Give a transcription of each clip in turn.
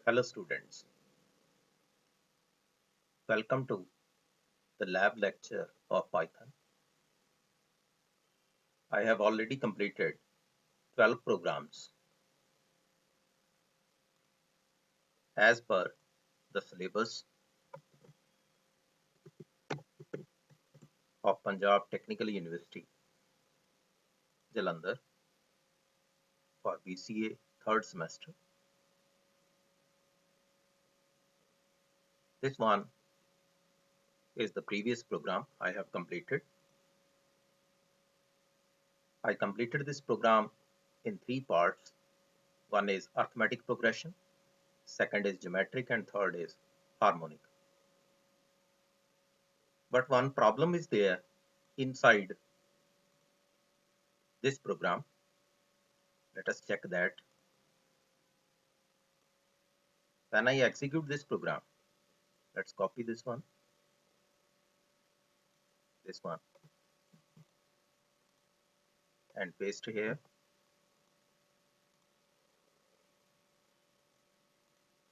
Hello students, welcome to the lab lecture of Python. I have already completed 12 programs as per the syllabus of Punjab Technical University, Jalandhar for BCA third semester. This one is the previous program I have completed. I completed this program in 3 parts. One is arithmetic progression, second is geometric, and third is harmonic. But one problem is there inside this program. Let us check that. When I execute this program, let's copy this one, and paste here.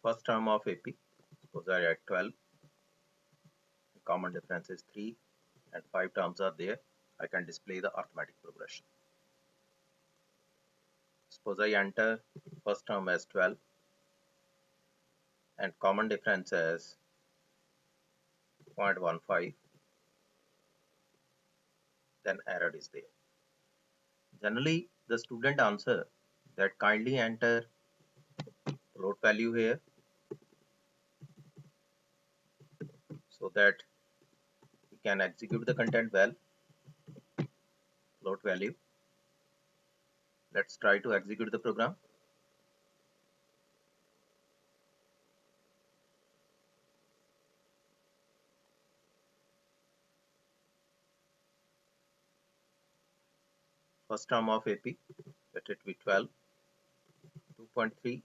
First term of AP, suppose I add 12, the common difference is 3, and 5 terms are there. I can display the arithmetic progression. Suppose I enter first term as 12 and common difference as 0.15, then error is there. Generally, the student answer that kindly enter float value here so that we can execute the content well. Float value. Let's try to execute the program. First term of AP, let it be 12, 2.3,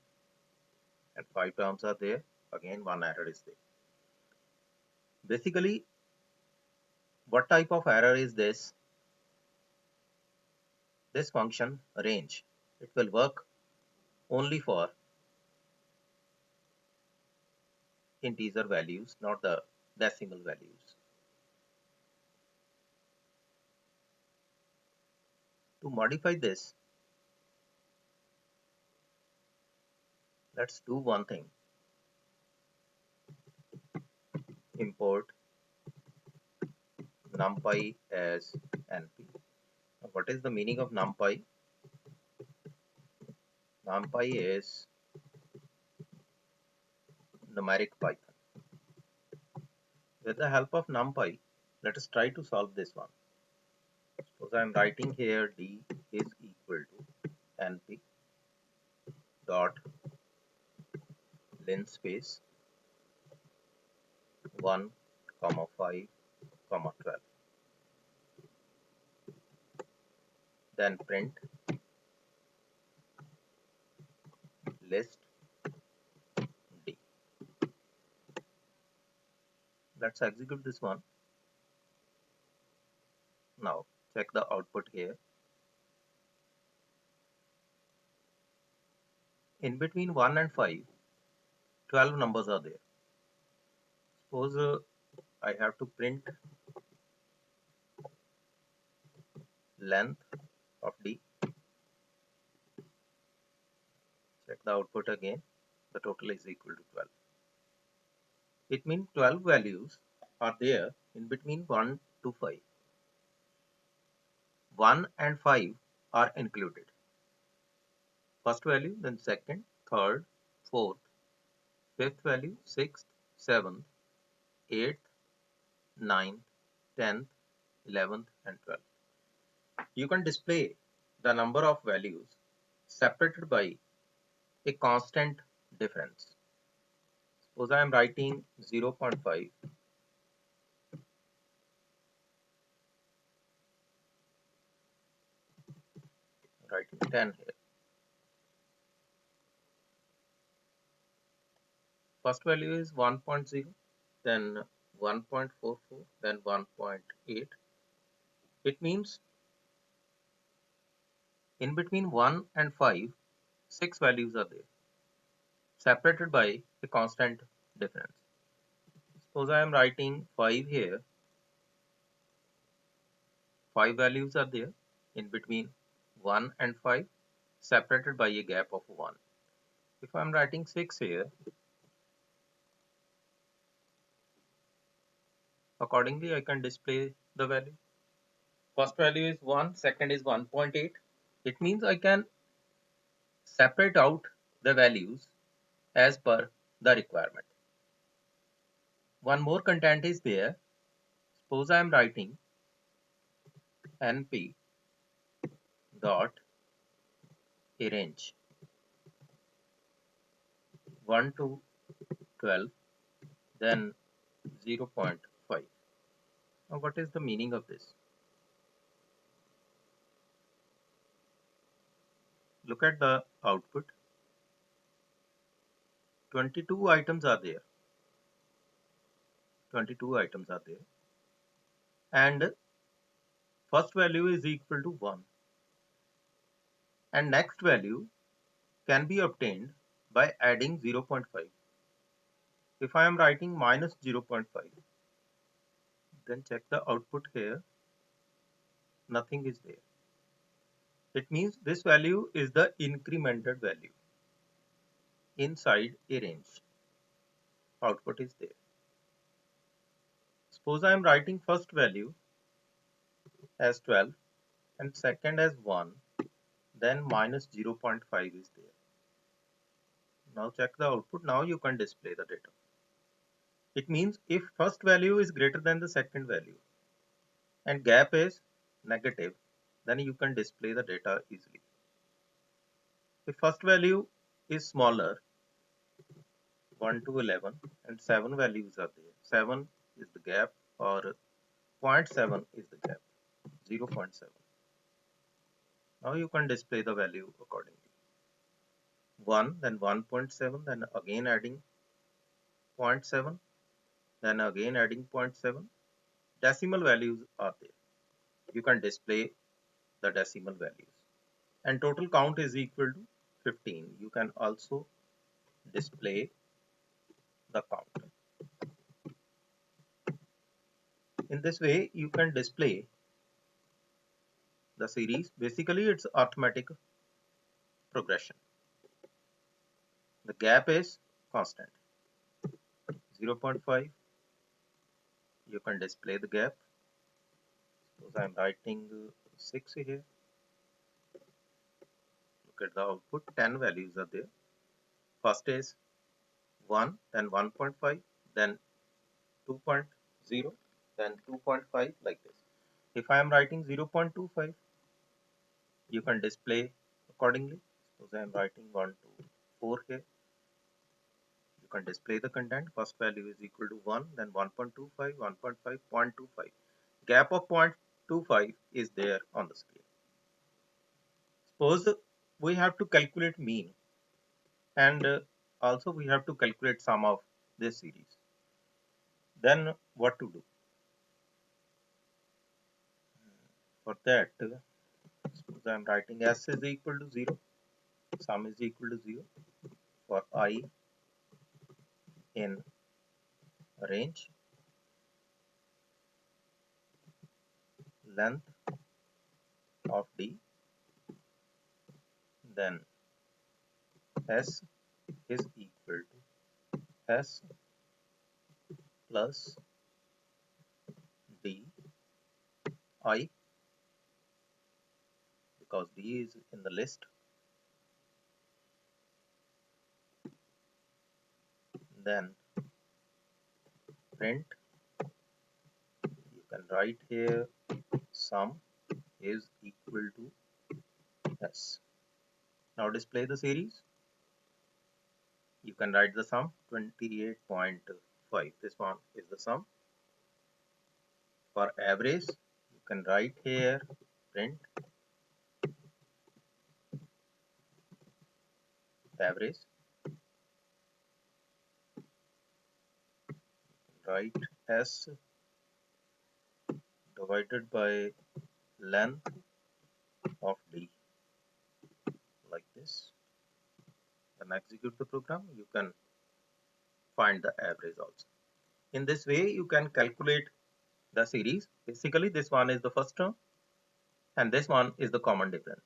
and 5 terms are there. Again, one error is there. Basically, what type of error is this? This function range, it will work only for integer values, not the decimal values. To modify this, let's do one thing. Import numpy as np. Now, what is the meaning of numpy? Numpy is numeric Python. With the help of numpy, let us try to solve this one. Suppose I am writing here d is equal to np dot linspace 1, 5, 12. Then print list d. Let's execute this one. Now check the output here. In between 1 and 5, 12 numbers are there. Suppose I have to print length of d. Check the output again. The total is equal to 12. It means 12 values are there in between 1 to 5. 1 and 5 are included. First value, then second, third, fourth, fifth value, sixth, seventh, eighth, ninth, 10th, 11th, and 12th. You can display the number of values separated by a constant difference. Suppose I am writing 0.5, writing 10 here. First value is 1.0, then 1.44, then 1.8. It means in between 1 and 5, 6 values are there. separated by a constant difference. Suppose I am writing 5 here. 5 values are there in between 1 and 5, separated by a gap of 1. If I am writing 6 here, accordingly I can display the value. First value is 1, second is 1.8. It means I can separate out the values as per the requirement. One more content is there. Suppose I am writing np dot arrange 1 to 12, then 0.5. Now what is the meaning of this? Look at the output. 22 items are there. 22 items are there. And first value is equal to 1. And next value can be obtained by adding 0.5. If I am writing minus 0.5, then check the output here. Nothing is there. It means this value is the incremented value inside a range. Output is there. Suppose I am writing first value as 12 and second as 1, then minus 0.5 is there. Now check the output. Now you can display the data. It means if first value is greater than the second value and gap is negative, then you can display the data easily. If first value is smaller, 1 to 11, and 7 values are there. 7 is the gap, or 0.7 is the gap, 0.7. Now you can display the value accordingly. 1, then 1.7, then again adding 0.7, then again adding 0.7. Decimal values are there. You can display the decimal values. And total count is equal to 15. You can also display the count. In this way, you can display the series. Basically, it's arithmetic progression. The gap is constant. 0.5. You can display the gap. Suppose I am writing 6 here. Look at the output. 10 values are there. First is 1, then 1.5, then 2.0, then 2.5, like this. If I am writing 0.25, you can display accordingly. Suppose I am writing 1 to 4 here. You can display the content. First value is equal to 1, then 1.25, 1.5, 0.25. Gap of 0.25 is there on the scale. Suppose we have to calculate mean, and also we have to calculate sum of this series. Then what to do? For that, suppose I am writing S is equal to 0, sum is equal to 0 for I in range, length of D, then S is equal to S plus D I, because D is in the list. Then print, you can write here sum is equal to S. Now display the series. You can write the sum 28.5. This one is the sum. For average, you can write here print average. Write S divided by length of D, like this. and execute the program, you can find the average also. In this way, you can calculate the series. Basically, this one is the first term and this one is the common difference.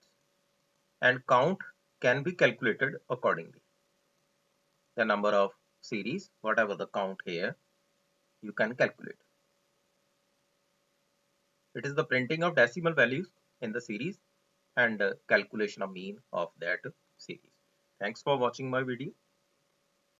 And count can be calculated accordingly. The number of series, whatever the count here, you can calculate. It is the printing of decimal values in the series and calculation of mean of that series. Thanks for watching my video.